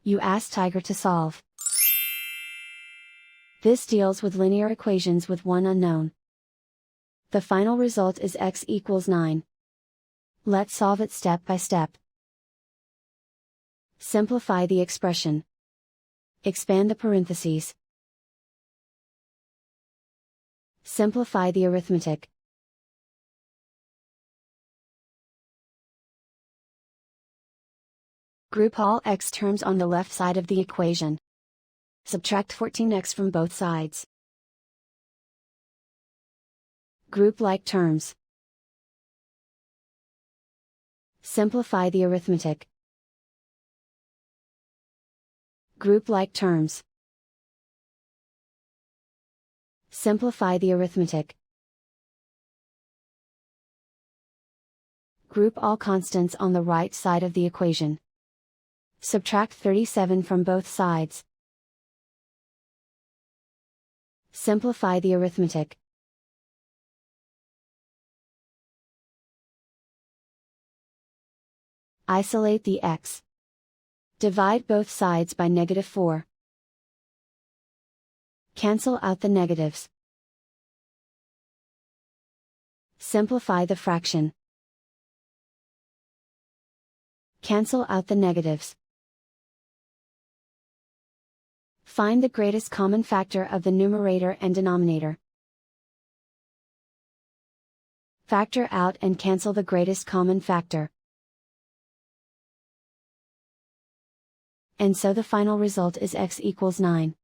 You ask Tiger to solve. This deals with linear equations with one unknown. The final result is x equals 9. Let's solve it step by step. Simplify the expression. Expand the parentheses. Simplify the arithmetic. Group all x terms on the left side of the equation. Subtract 14x from both sides. Group like terms. Simplify the arithmetic. Group like terms. Simplify the arithmetic. Group all constants on the right side of the equation. Subtract 37 from both sides. Simplify the arithmetic. Isolate the x. Divide both sides by -4. Cancel out the negatives. Simplify the fraction. Cancel out the negatives. Find the greatest common factor of the numerator and denominator. Factor out and cancel the greatest common factor. And so the final result is x equals 9.